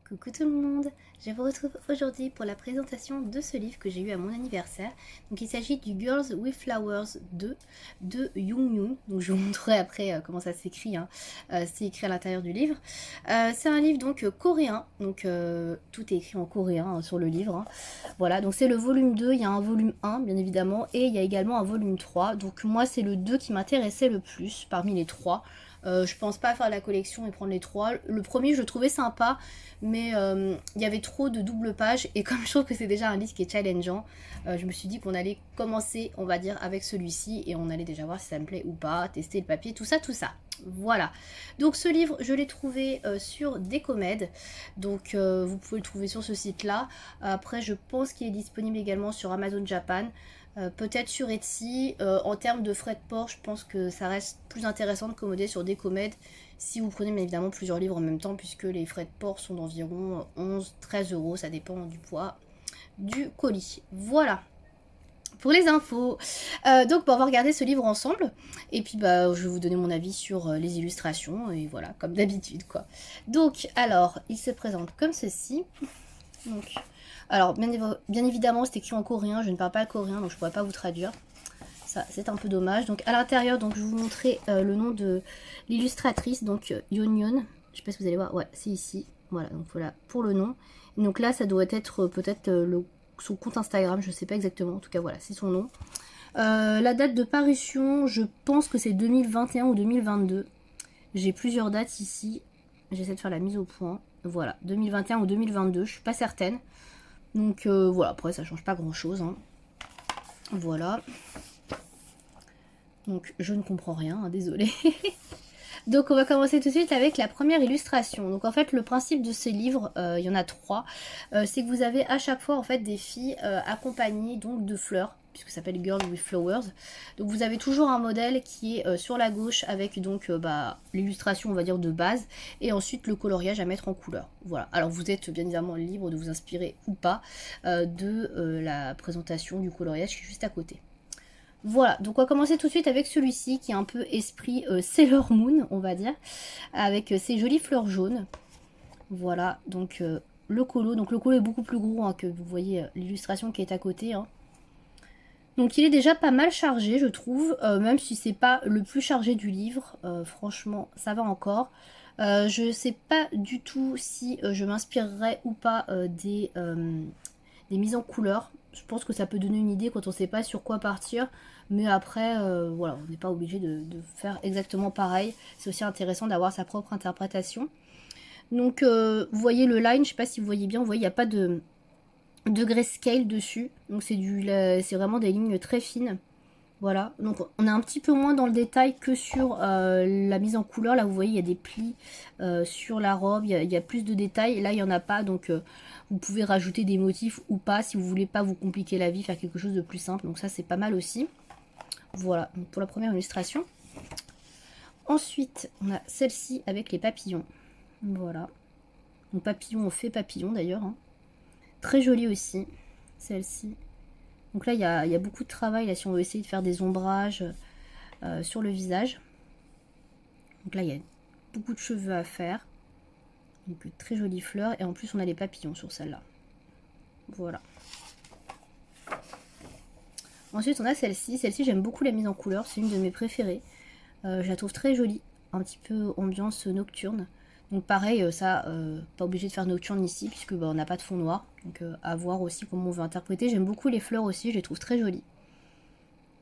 Coucou tout le monde, je vous retrouve aujourd'hui pour la présentation de ce livre que j'ai eu à mon anniversaire. Donc il s'agit du Girls with Flowers 2 de Young Yoon. Donc je vous montrerai après comment ça s'écrit, hein. C'est écrit à l'intérieur du livre. C'est un livre donc coréen, donc tout est écrit en coréen hein, sur le livre. Hein. Voilà, donc c'est le volume 2, il y a un volume 1 bien évidemment et il y a également un volume 3. Donc moi c'est le 2 qui m'intéressait le plus parmi les trois. Je pense pas faire la collection et prendre les trois. Le premier je le trouvais sympa, mais il y avait trop de double pages et comme je trouve que c'est déjà un livre qui est challengeant, je me suis dit qu'on allait commencer on va dire avec celui-ci et on allait déjà voir si ça me plaît ou pas, tester le papier, tout ça. Voilà, donc ce livre je l'ai trouvé sur Decomed, donc vous pouvez le trouver sur ce site là. Après je pense qu'il est disponible également sur Amazon Japan. Peut-être sur Etsy. En termes de frais de port, je pense que ça reste plus intéressant de commander sur Decomed si vous prenez bien évidemment plusieurs livres en même temps, puisque les frais de port sont d'environ 11-13 euros, ça dépend du poids du colis. Voilà pour les infos. Donc on va regarder ce livre ensemble et puis je vais vous donner mon avis sur les illustrations et voilà, comme d'habitude quoi. Donc alors il se présente comme ceci. Donc alors, bien évidemment, c'est écrit en coréen. Je ne parle pas le coréen, donc je ne pourrais pas vous traduire. Ça, c'est un peu dommage. Donc, à l'intérieur, donc je vais vous montrer le nom de l'illustratrice, donc Yoon Yoon. Je ne sais pas si vous allez voir. Ouais, c'est ici. Voilà, donc voilà pour le nom. Et donc là, ça doit être peut-être son compte Instagram. Je ne sais pas exactement. En tout cas, voilà, c'est son nom. La date de parution, je pense que c'est 2021 ou 2022. J'ai plusieurs dates ici. J'essaie de faire la mise au point. Voilà, 2021 ou 2022, je suis pas certaine. Donc voilà, après ça change pas grand chose. Hein. Voilà. Donc je ne comprends rien, hein, désolée. Donc on va commencer tout de suite avec la première illustration. Donc en fait le principe de ces livres, il y en a trois, c'est que vous avez à chaque fois en fait des filles accompagnées donc de fleurs, puisque ça s'appelle Girls with Flowers. Donc vous avez toujours un modèle qui est sur la gauche avec donc l'illustration on va dire de base et ensuite le coloriage à mettre en couleur. Voilà. Alors vous êtes bien évidemment libre de vous inspirer ou pas de la présentation du coloriage qui est juste à côté. Voilà, donc on va commencer tout de suite avec celui-ci qui est un peu esprit Sailor Moon, on va dire, avec ces jolies fleurs jaunes. Voilà, donc le colo. Donc le colo est beaucoup plus gros hein, que vous voyez l'illustration qui est à côté. Hein. Donc il est déjà pas mal chargé, je trouve, même si c'est pas le plus chargé du livre. Franchement, ça va encore. Je sais pas du tout si je m'inspirerai ou pas des mises en couleur. Je pense que ça peut donner une idée quand on ne sait pas sur quoi partir. Mais après, voilà, on n'est pas obligé de faire exactement pareil. C'est aussi intéressant d'avoir sa propre interprétation. Donc, vous voyez le line, je ne sais pas si vous voyez bien, vous voyez, il n'y a pas de grayscale dessus. Donc, c'est vraiment des lignes très fines. Voilà, donc on est un petit peu moins dans le détail que sur la mise en couleur. Là, vous voyez, il y a des plis sur la robe, il y a plus de détails. Là, il n'y en a pas, donc vous pouvez rajouter des motifs ou pas si vous voulez pas vous compliquer la vie, faire quelque chose de plus simple. Donc ça, c'est pas mal aussi. Voilà, donc pour la première illustration. Ensuite, on a celle-ci avec les papillons. Voilà. Donc papillon, on fait papillon d'ailleurs. Hein. Très jolie aussi, celle-ci. Donc là, il y a beaucoup de travail là, si on veut essayer de faire des ombrages sur le visage. Donc là, il y a beaucoup de cheveux à faire. Donc très jolies fleurs. Et en plus, on a les papillons sur celle-là. Voilà. Ensuite, on a celle-ci. Celle-ci, j'aime beaucoup la mise en couleur. C'est une de mes préférées. Je la trouve très jolie. Un petit peu ambiance nocturne. Donc pareil, ça, pas obligé de faire nocturne ici, puisque on n'a pas de fond noir. Donc à voir aussi comment on veut interpréter. J'aime beaucoup les fleurs aussi, je les trouve très jolies.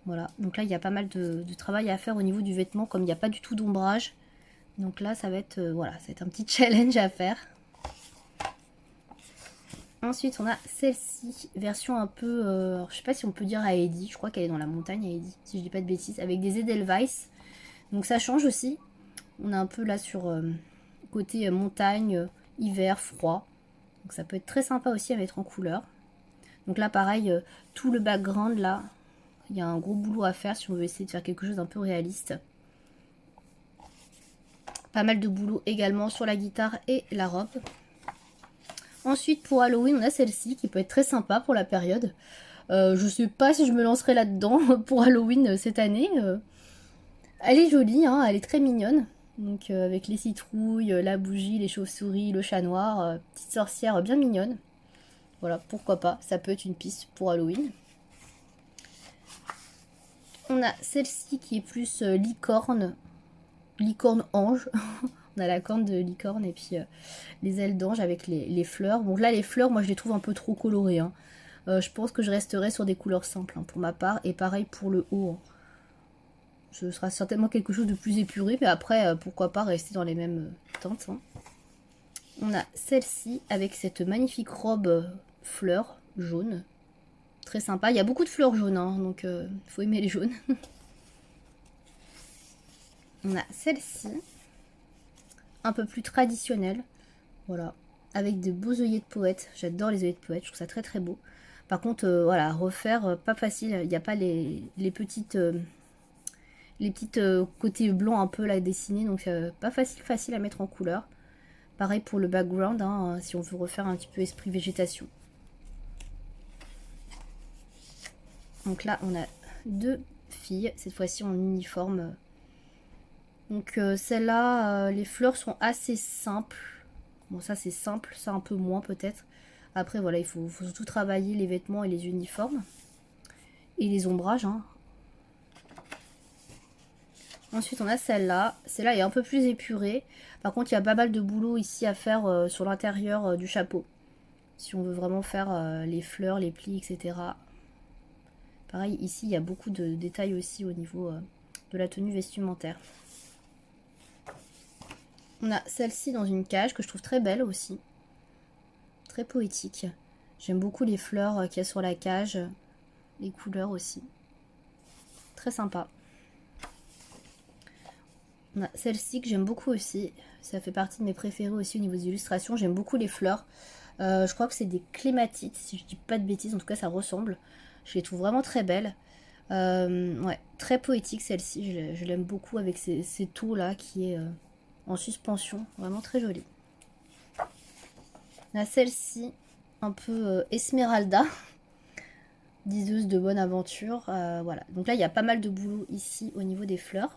Voilà, donc là il y a pas mal de travail à faire au niveau du vêtement, comme il n'y a pas du tout d'ombrage. Donc là ça va être, voilà, ça va être un petit challenge à faire. Ensuite on a celle-ci, version un peu, je sais pas si on peut dire à Heidi, je crois qu'elle est dans la montagne à Heidi, si je dis pas de bêtises, avec des Edelweiss. Donc ça change aussi. On est un peu là sur côté montagne, hiver, froid. Donc ça peut être très sympa aussi à mettre en couleur. Donc là pareil, tout le background là, il y a un gros boulot à faire si on veut essayer de faire quelque chose d'un peu réaliste. Pas mal de boulot également sur la guitare et la robe. Ensuite pour Halloween on a celle-ci qui peut être très sympa pour la période. Je sais pas si je me lancerai là-dedans pour Halloween cette année. Elle est jolie, hein, elle est très mignonne. Donc avec les citrouilles, la bougie, les chauves-souris, le chat noir, petite sorcière bien mignonne. Voilà, pourquoi pas, ça peut être une piste pour Halloween. On a celle-ci qui est plus licorne ange. On a la corne de licorne et puis les ailes d'ange avec les fleurs. Donc là les fleurs, moi je les trouve un peu trop colorées. Hein. Je pense que je resterai sur des couleurs simples hein, pour ma part. Et pareil pour le haut. Hein. Ce sera certainement quelque chose de plus épuré. Mais après, pourquoi pas rester dans les mêmes teintes. Hein. On a celle-ci avec cette magnifique robe fleurs jaune. Très sympa. Il y a beaucoup de fleurs jaunes. Hein, donc il faut aimer les jaunes. On a celle-ci. Un peu plus traditionnelle. Voilà. Avec des beaux œillets de poète. J'adore les œillets de poète. Je trouve ça très très beau. Par contre, voilà, refaire, pas facile. Il n'y a pas les petites côtés blancs un peu là dessinés. Donc pas facile à mettre en couleur. Pareil pour le background, hein, si on veut refaire un petit peu esprit végétation. Donc là, on a deux filles, cette fois-ci en uniforme. Donc celle-là, les fleurs sont assez simples. Bon, ça c'est simple, ça un peu moins peut-être. Après, voilà, il faut surtout travailler les vêtements et les uniformes. Et les ombrages. Hein. Ensuite, on a celle-là. Celle-là est un peu plus épurée. Par contre, il y a pas mal de boulot ici à faire sur l'intérieur du chapeau. Si on veut vraiment faire les fleurs, les plis, etc. Pareil, ici, il y a beaucoup de détails aussi au niveau de la tenue vestimentaire. On a celle-ci dans une cage que je trouve très belle aussi. Très poétique. J'aime beaucoup les fleurs qu'il y a sur la cage. Les couleurs aussi. Très sympa. On a celle-ci que j'aime beaucoup aussi. Ça fait partie de mes préférés aussi au niveau des illustrations. J'aime beaucoup les fleurs. Je crois que c'est des clématites, si je dis pas de bêtises. En tout cas, ça ressemble. Je les trouve vraiment très belles. Ouais, très poétique celle-ci. Je l'aime beaucoup avec ces taux là qui est en suspension. Vraiment très jolie. On a celle-ci, un peu Esmeralda. Diseuse de bonne aventure. Voilà. Donc là, il y a pas mal de boulot ici au niveau des fleurs.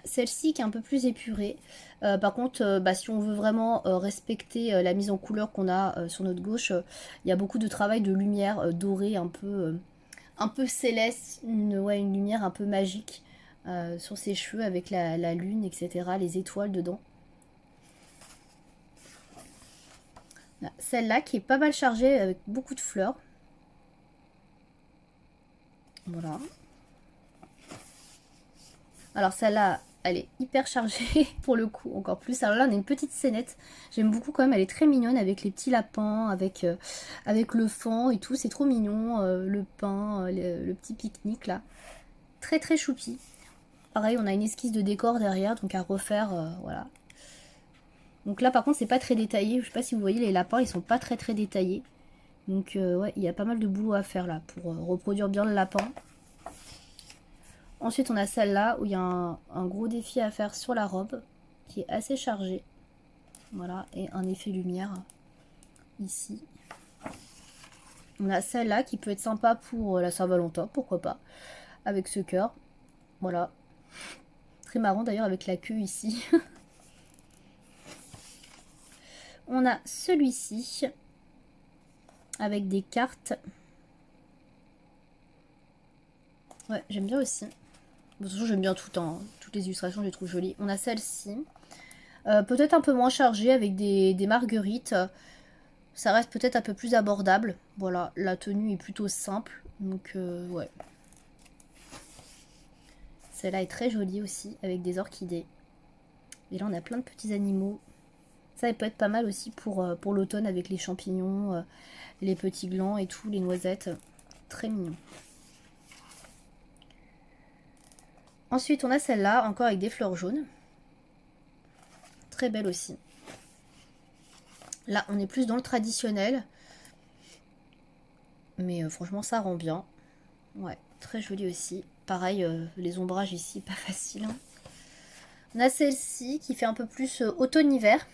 Celle-ci qui est un peu plus épurée. Par contre, si on veut vraiment respecter la mise en couleur qu'on a sur notre gauche, il y a beaucoup de travail de lumière dorée, un peu céleste, une lumière un peu magique sur ses cheveux avec la lune, etc., les étoiles dedans. Celle-là qui est pas mal chargée avec beaucoup de fleurs. Voilà. Alors celle-là, elle est hyper chargée pour le coup, encore plus. Alors là, on a une petite scénette. J'aime beaucoup quand même, elle est très mignonne avec les petits lapins, avec le faon et tout. C'est trop mignon, le pain, le petit pique-nique là. Très très choupi. Pareil, on a une esquisse de décor derrière, donc à refaire, voilà. Donc là par contre, c'est pas très détaillé. Je sais pas si vous voyez, les lapins, ils sont pas très très détaillés. Donc ouais, il y a pas mal de boulot à faire là pour reproduire bien le lapin. Ensuite, on a celle-là où il y a un gros défi à faire sur la robe qui est assez chargé. Voilà, et un effet lumière ici. On a celle-là qui peut être sympa pour la Saint-Valentin, pourquoi pas, avec ce cœur. Voilà. Très marrant d'ailleurs avec la queue ici. On a celui-ci avec des cartes. Ouais, j'aime bien aussi. De toute façon, j'aime bien tout, hein. Toutes les illustrations, je les trouve jolies. On a celle-ci. Peut-être un peu moins chargée avec des marguerites. Ça reste peut-être un peu plus abordable. Voilà, la tenue est plutôt simple. Donc, ouais. Celle-là est très jolie aussi, avec des orchidées. Et là, on a plein de petits animaux. Ça peut être pas mal aussi pour l'automne avec les champignons, les petits glands et tout, les noisettes. Très mignon. Ensuite, on a celle-là, encore avec des fleurs jaunes. Très belle aussi. Là, on est plus dans le traditionnel. Mais franchement, ça rend bien. Ouais, très joli aussi. Pareil, les ombrages ici, pas facile. Hein. On a celle-ci qui fait un peu plus automne-hiver.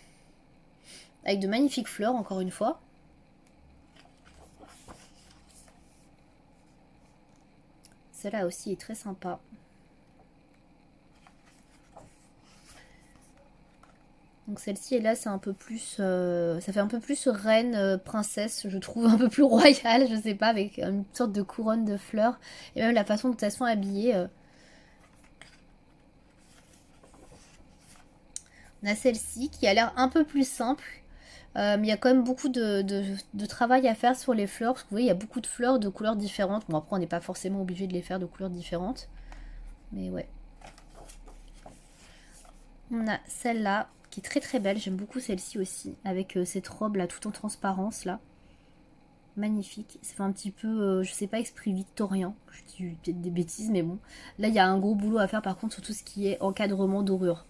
Avec de magnifiques fleurs, encore une fois. Celle-là aussi est très sympa. Donc celle-ci, et là, c'est un peu plus... ça fait un peu plus reine, princesse, je trouve, un peu plus royale, je sais pas, avec une sorte de couronne de fleurs. Et même la façon dont elles sont habillées. On a celle-ci qui a l'air un peu plus simple. Mais il y a quand même beaucoup de travail à faire sur les fleurs. Parce que vous voyez, il y a beaucoup de fleurs de couleurs différentes. Bon, après, on n'est pas forcément obligé de les faire de couleurs différentes. Mais ouais. On a celle-là qui est très très belle. J'aime beaucoup celle-ci aussi. Avec cette robe là tout en transparence là. Magnifique. Ça fait un petit peu, je sais pas, esprit victorien. Je dis peut-être des bêtises, mais bon. Là, il y a un gros boulot à faire par contre sur tout ce qui est encadrement dorure.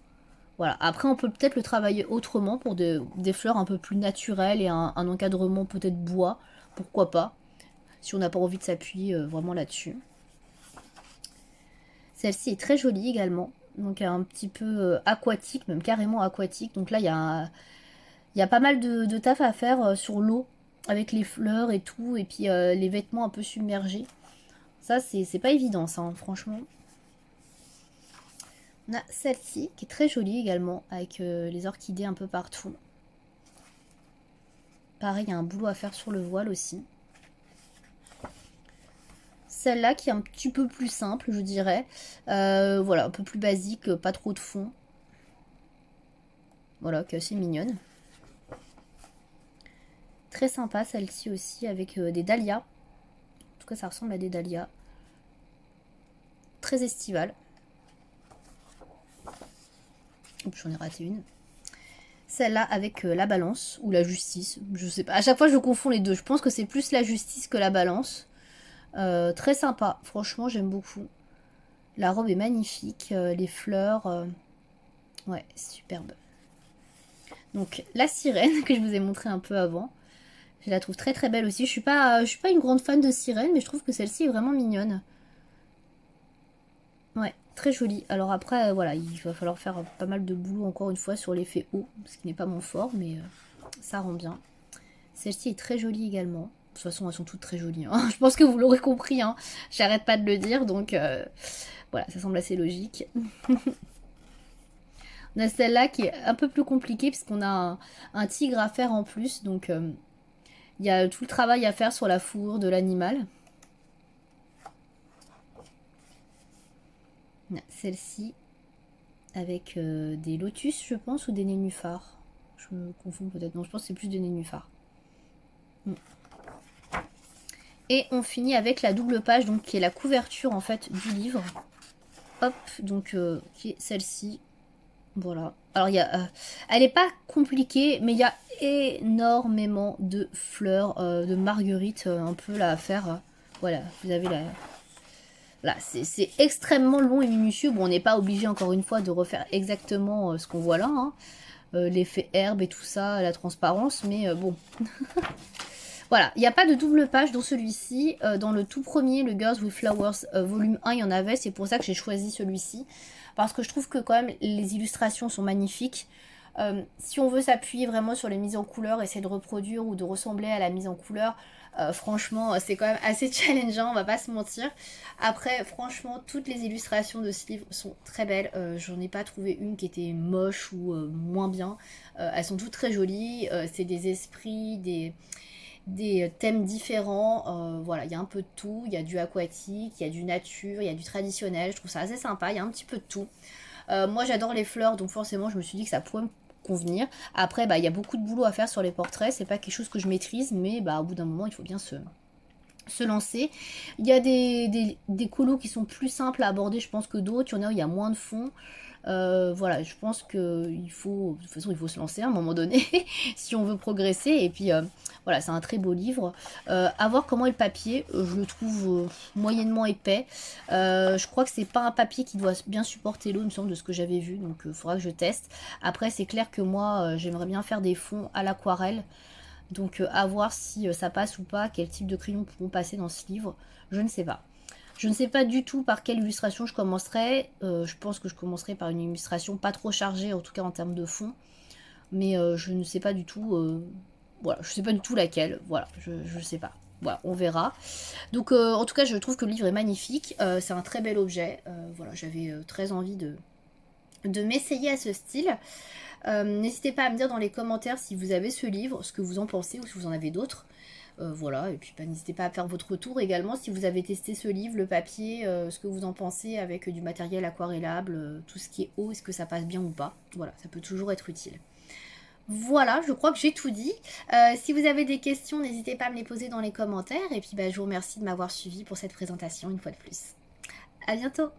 Voilà. Après, on peut peut-être le travailler autrement pour des fleurs un peu plus naturelles et un encadrement peut-être bois. Pourquoi pas. Si on n'a pas envie de s'appuyer vraiment là-dessus. Celle-ci est très jolie également. Donc un petit peu aquatique, même carrément aquatique. Donc là, il y a pas mal de taf à faire sur l'eau. Avec les fleurs et tout. Et puis les vêtements un peu submergés. Ça, c'est pas évident, ça, hein, franchement. On a celle-ci qui est très jolie également. Avec les orchidées un peu partout. Pareil, il y a un boulot à faire sur le voile aussi. Celle-là qui est un petit peu plus simple, je dirais. Voilà, un peu plus basique, pas trop de fond. Voilà, qui est assez mignonne. Très sympa celle-ci aussi, avec des dahlias. En tout cas, ça ressemble à des dahlias. Très estivale. Oups, j'en ai raté une. Celle-là avec la balance, ou la justice, je sais pas. À chaque fois, je confonds les deux. Je pense que c'est plus la justice que la balance. Très sympa, franchement j'aime beaucoup. La robe est magnifique, les fleurs, ouais, superbe. Donc la sirène que je vous ai montré un peu avant, je la trouve très très belle aussi. Je suis pas une grande fan de sirène, mais je trouve que celle-ci est vraiment mignonne. Ouais, très jolie. Alors après, voilà, il va falloir faire pas mal de boulot encore une fois sur l'effet haut, ce qui n'est pas mon fort, mais ça rend bien. Celle-ci est très jolie également. De toute façon, elles sont toutes très jolies. Hein. Je pense que vous l'aurez compris. Hein. J'arrête pas de le dire. Donc, voilà, ça semble assez logique. On a celle-là qui est un peu plus compliquée puisqu'on a un tigre à faire en plus. Donc, il y a tout le travail à faire sur la fourrure de l'animal. Celle-ci avec des lotus, je pense, ou des nénuphars. Je me confonds peut-être. Non, je pense que c'est plus des nénuphars. Et on finit avec la double page, donc qui est la couverture en fait du livre. Hop, donc qui est celle-ci. Voilà. Alors il y a, elle n'est pas compliquée, mais il y a énormément de fleurs, de marguerites un peu là à faire. Voilà, vous avez la. Là, c'est extrêmement long et minutieux. Bon, on n'est pas obligé encore une fois de refaire exactement ce qu'on voit là. Hein. L'effet herbe et tout ça, la transparence, mais bon. Voilà, il n'y a pas de double page dans celui-ci. Dans le tout premier, le Girls with Flowers volume 1, il y en avait. C'est pour ça que j'ai choisi celui-ci. Parce que je trouve que quand même, les illustrations sont magnifiques. Si on veut s'appuyer vraiment sur les mises en couleur, essayer de reproduire ou de ressembler à la mise en couleur, franchement, c'est quand même assez challengeant, on va pas se mentir. Après, franchement, toutes les illustrations de ce livre sont très belles. J'en ai pas trouvé une qui était moche ou moins bien. Elles sont toutes très jolies. C'est des esprits, des thèmes différents, voilà, il y a un peu de tout, il y a du aquatique, il y a du nature, il y a du traditionnel, je trouve ça assez sympa, il y a un petit peu de tout. Moi j'adore les fleurs, donc forcément je me suis dit que ça pourrait me convenir. Après, bah, il y a beaucoup de boulot à faire sur les portraits, c'est pas quelque chose que je maîtrise, mais bah, au bout d'un moment il faut bien se lancer. Il y a des colos qui sont plus simples à aborder, je pense, que d'autres, il y en a où il y a moins de fond. Voilà, je pense qu'il faut, de toute façon, il faut se lancer à un moment donné si on veut progresser. Et puis, voilà, c'est un très beau livre. À voir comment est le papier. Je le trouve moyennement épais. Je crois que c'est pas un papier qui doit bien supporter l'eau, il me semble, de ce que j'avais vu. Donc, il faudra que je teste. Après, c'est clair que moi, j'aimerais bien faire des fonds à l'aquarelle. Donc, à voir si ça passe ou pas, quel type de crayons pourront passer dans ce livre. Je ne sais pas. Je ne sais pas du tout par quelle illustration je commencerai. Je pense que je commencerai par une illustration pas trop chargée, en tout cas en termes de fond. Mais je ne sais pas du tout. Voilà, je ne sais pas du tout laquelle. Voilà, je ne sais pas. Voilà, on verra. Donc en tout cas, je trouve que le livre est magnifique. C'est un très bel objet. Voilà, j'avais très envie de m'essayer à ce style. N'hésitez pas à me dire dans les commentaires si vous avez ce livre, ce que vous en pensez ou si vous en avez d'autres. Voilà, et puis n'hésitez pas à faire votre retour également si vous avez testé ce livre, le papier, ce que vous en pensez avec du matériel aquarellable, tout ce qui est eau, est-ce que ça passe bien ou pas. Voilà, ça peut toujours être utile. Voilà, je crois que j'ai tout dit. Si vous avez des questions, n'hésitez pas à me les poser dans les commentaires. Et puis je vous remercie de m'avoir suivi pour cette présentation une fois de plus. À bientôt!